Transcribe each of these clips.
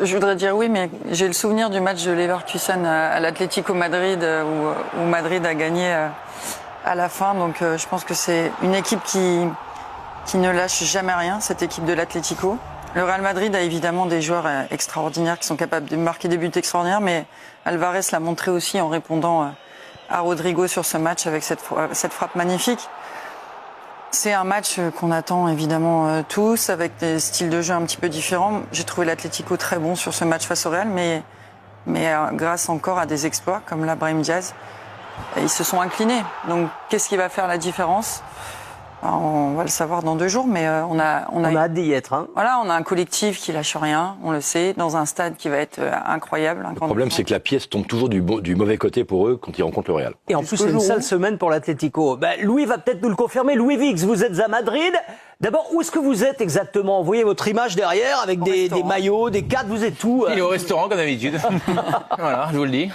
Je voudrais dire oui, mais j'ai le souvenir du match de Leverkusen à l'Atlético Madrid où Madrid a gagné à la fin. Donc je pense que c'est une équipe qui ne lâche jamais rien, cette équipe de l'Atlético. Le Real Madrid a évidemment des joueurs extraordinaires qui sont capables de marquer des buts extraordinaires, mais Alvarez l'a montré aussi en répondant à Rodrigo sur ce match avec cette frappe magnifique. C'est un match qu'on attend évidemment tous, avec des styles de jeu un petit peu différents. J'ai trouvé l'Atlético très bon sur ce match face au Real, mais grâce encore à des exploits comme la Brahim Diaz, ils se sont inclinés. Donc qu'est-ce qui va faire la différence ? On va le savoir dans 2 jours, mais on a hâte d'y être. Hein. Voilà, on a un collectif qui lâche rien, on le sait, dans un stade qui va être incroyable. Le problème, c'est que la pièce tombe toujours du mauvais côté pour eux quand ils rencontrent le Real. Et en plus, c'est une sale semaine pour l'Atlético. Louis va peut-être nous le confirmer. Louis Vix, vous êtes à Madrid. D'abord, où est-ce que vous êtes exactement ? Vous voyez votre image derrière avec des maillots, des cadres, vous êtes où ? Il est au restaurant comme d'habitude. Voilà, je vous le dis.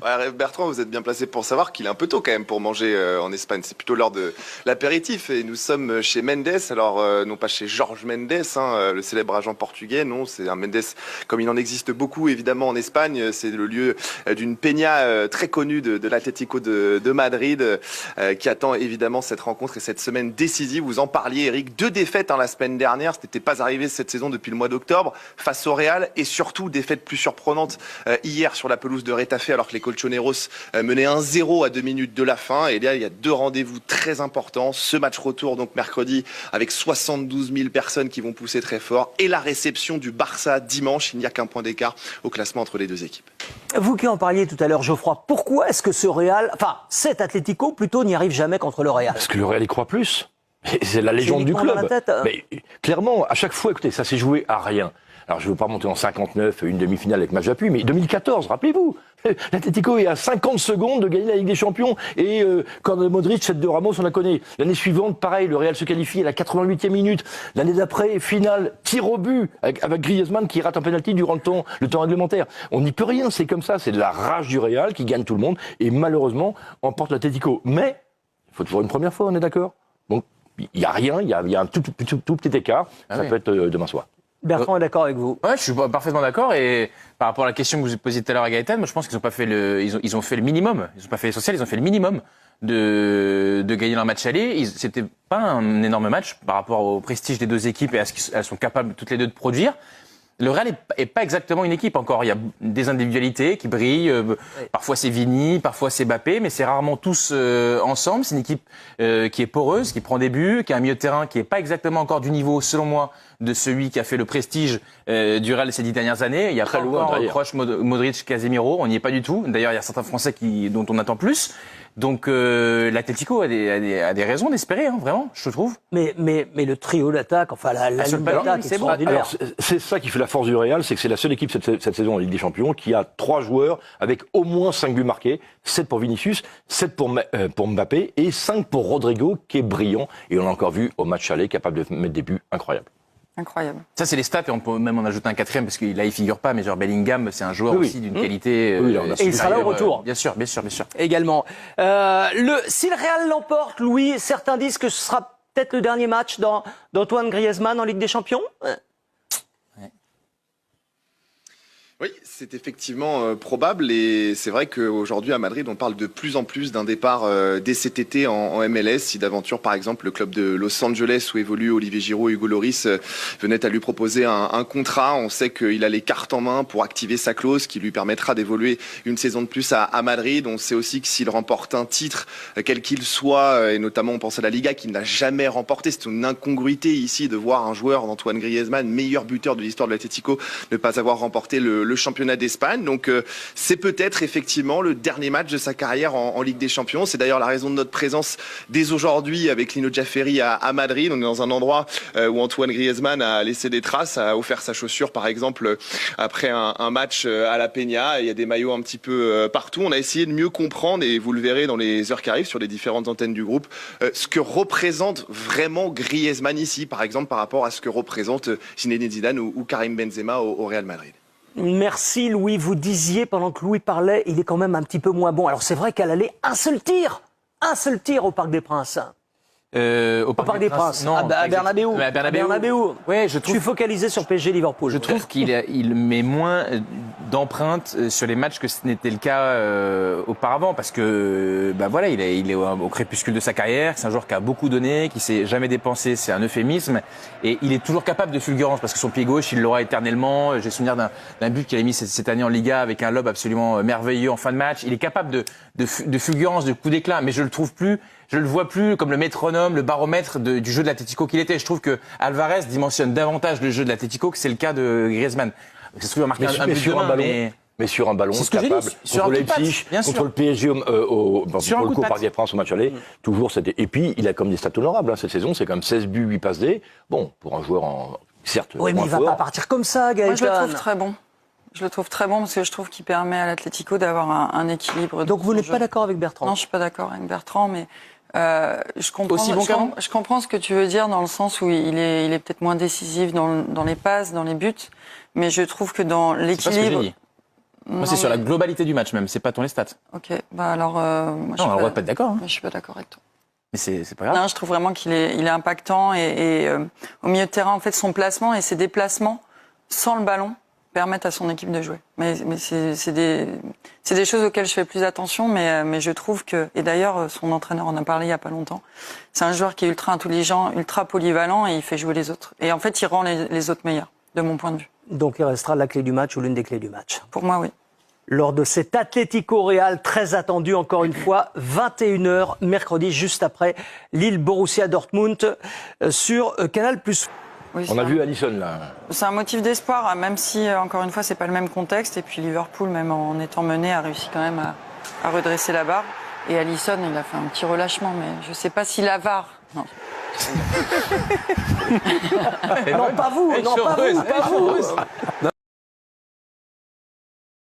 Ouais, Bertrand, vous êtes bien placé pour savoir qu'il est un peu tôt quand même pour manger en Espagne. C'est plutôt l'heure de l'apéritif et nous sommes chez Mendes. Alors non pas chez Jorge Mendes, le célèbre agent portugais, non, c'est un Mendes comme il en existe beaucoup évidemment en Espagne. C'est le lieu d'une peña très connue de l'Atlético de Madrid qui attend évidemment cette rencontre et cette semaine décisive. Vous en parliez, Eric, 2 défaites la semaine dernière. Ce n'était pas arrivé cette saison depuis le mois d'octobre face au Real et surtout défaite plus surprenante hier sur la pelouse de Retafe alors que les Colchoneros menaient 1-0 à 2 minutes de la fin. Et là, il y a 2 rendez-vous très importants. Ce match retour, donc mercredi, avec 72 000 personnes qui vont pousser très fort. Et la réception du Barça dimanche. Il n'y a qu'un point d'écart au classement entre les 2 équipes. Vous qui en parliez tout à l'heure, Geoffroy, pourquoi est-ce que cet Atlético plutôt n'y arrive jamais contre le Real ? Parce que le Real y croit plus. C'est la légende du club. Mais clairement, à chaque fois, écoutez, ça s'est joué à rien. Alors, je ne veux pas monter en 59, une demi-finale avec match d'appui, mais 2014, rappelez-vous, l'Atlético est à 50 secondes de gagner la Ligue des Champions. Et quand Modric, cette de Ramos, on la connaît. L'année suivante, pareil, le Real se qualifie à la 88e minute. L'année d'après, finale, tir au but, avec Griezmann qui rate un penalty durant le temps réglementaire. On n'y peut rien, c'est comme ça, c'est de la rage du Real qui gagne tout le monde et malheureusement emporte l'Atlético. Mais, il faut toujours une première fois, on est d'accord ? Donc, il n'y a rien, il y a un tout petit écart, ça peut être demain soir. Bertrand est d'accord avec vous. Ouais, je suis parfaitement d'accord. Et par rapport à la question que vous posiez tout à l'heure à Gaëtan, moi je pense qu'ils ont pas fait ils ont fait le minimum. Ils ont pas fait l'essentiel, ils ont fait le minimum de gagner leur match aller. C'était pas un énorme match par rapport au prestige des 2 équipes et à ce qu'elles sont capables toutes les 2 de produire. Le Real est pas exactement une équipe encore. Il y a des individualités qui brillent. Parfois c'est Vini, parfois c'est Mbappé, mais c'est rarement tous ensemble. C'est une équipe qui est poreuse, qui prend des buts, qui a un milieu de terrain qui est pas exactement encore du niveau, selon moi, de celui qui a fait le prestige du Real ces 10 dernières années. Il y a très loin proche Modric, Casemiro. On n'y est pas du tout. D'ailleurs, il y a certains Français dont on attend plus. Donc l'Atlético a des raisons d'espérer, vraiment, je trouve. Mais le trio d'attaque, la ligne d'attaque, c'est bon. Alors c'est ça qui fait la force du Real, c'est que c'est la seule équipe cette saison en Ligue des Champions qui a 3 joueurs avec au moins 5 buts marqués, 7 pour Vinicius, 7 pour Mbappé et 5 pour Rodrigo qui est brillant et on l'a encore vu au match aller capable de mettre des buts incroyables. Incroyable. Ça, c'est les stats, et on peut même en ajouter un 4e, parce qu'il là, il figure pas, mais genre Bellingham, c'est un joueur aussi d'une qualité. Et il sera là au retour. Bien sûr. Également. Si le Real l'emporte, Louis, certains disent que ce sera peut-être le dernier match d'Antoine Griezmann en Ligue des Champions. Oui, c'est effectivement probable et c'est vrai qu'aujourd'hui à Madrid, on parle de plus en plus d'un départ dès cet été en MLS. Si d'aventure, par exemple, le club de Los Angeles où évolue Olivier Giroud et Hugo Lloris venait à lui proposer un contrat, on sait qu'il a les cartes en main pour activer sa clause qui lui permettra d'évoluer une saison de plus à Madrid. On sait aussi que s'il remporte un titre, quel qu'il soit, et notamment on pense à la Liga qu'il n'a jamais remporté, c'est une incongruité ici de voir un joueur d'Antoine Griezmann, meilleur buteur de l'histoire de l'Atlético, ne pas avoir remporté le championnat d'Espagne. Donc c'est peut-être effectivement le dernier match de sa carrière en Ligue des Champions. C'est d'ailleurs la raison de notre présence dès aujourd'hui avec Lino Jaffery à Madrid. On est dans un endroit où Antoine Griezmann a laissé des traces, a offert sa chaussure par exemple après un match à la Peña. Il y a des maillots un petit peu partout. On a essayé de mieux comprendre, et vous le verrez dans les heures qui arrivent sur les différentes antennes du groupe, ce que représente vraiment Griezmann ici, par exemple par rapport à ce que représente Zinedine Zidane ou Karim Benzema au Real Madrid. Merci Louis, vous disiez pendant que Louis parlait, il est quand même un petit peu moins bon. Alors c'est vrai qu'à l'aller, un seul tir au Parc des Princes. Au Parc des Princes. Non, à Bernabéu. Mais à Bernabéu. Ouais, je suis focalisé sur PSG-Liverpool. Je trouve qu'il met moins d'empreintes sur les matchs que ce n'était le cas auparavant, parce que voilà, il est au crépuscule de sa carrière. C'est un joueur qui a beaucoup donné, qui s'est jamais dépensé, c'est un euphémisme, et il est toujours capable de fulgurance, parce que son pied gauche, il l'aura éternellement. J'ai souvenir d'un but qu'il a mis cette année en Liga avec un lob absolument merveilleux en fin de match. Il est capable de fulgurance, de coup d'éclat, mais je le vois plus comme le métronome, le baromètre du jeu de l'Atlético qu'il était. Je trouve que Alvarez dimensionne davantage le jeu de l'Atlético que c'est le cas de Griezmann. Ça se trouve marquer un but sur demain, un ballon. Mais sur un ballon capable, contre Leipzig, contre le PSG, pour le coup, Parc des Princes au match aller, toujours c'était. Et puis, il a comme des stats honorables, cette saison, c'est comme 16 buts, 8 passes D. Bon, pour un joueur certes. Oui, mais il va pas partir comme ça, Gaëtan. Moi, je le trouve très bon. Je le trouve très bon parce que je trouve qu'il permet à l'Atlético d'avoir un équilibre. Donc vous n'êtes pas d'accord avec Bertrand? Non, je suis pas d'accord avec Bertrand, mais je comprends. Aussi bon qu'avant. Je comprends ce que tu veux dire dans le sens où il est peut-être moins décisif dans les passes, dans les buts, mais je trouve que dans l'équilibre. Moi, c'est sur la globalité du match même, c'est pas ton les stats. Ok, bah alors. Moi, on a le droit de pas être d'accord. Je suis pas d'accord avec toi. Mais c'est pas grave. Non, je trouve vraiment qu'il est impactant et au milieu de terrain, en fait, son placement et ses déplacements sans le ballon permettent à son équipe de jouer. Mais c'est des choses auxquelles je fais plus attention, mais je trouve que, et d'ailleurs, son entraîneur en a parlé il y a pas longtemps, c'est un joueur qui est ultra intelligent, ultra polyvalent et il fait jouer les autres. Et en fait, il rend les autres meilleurs, de mon point de vue. Donc il restera la clé du match ou l'une des clés du match. Pour moi, oui. Lors de cet Atlético Real très attendu, encore une fois, 21h, mercredi, juste après Lille-Borussia Dortmund sur Canal+. Oui, on a vu Alisson là. C'est un motif d'espoir, même si, encore une fois, c'est pas le même contexte. Et puis Liverpool, même en étant mené, a réussi quand même à redresser la barre. Et Alisson, il a fait un petit relâchement, mais je sais pas si la VAR... Non. Non, pas vous, non, pas vous, pas vous.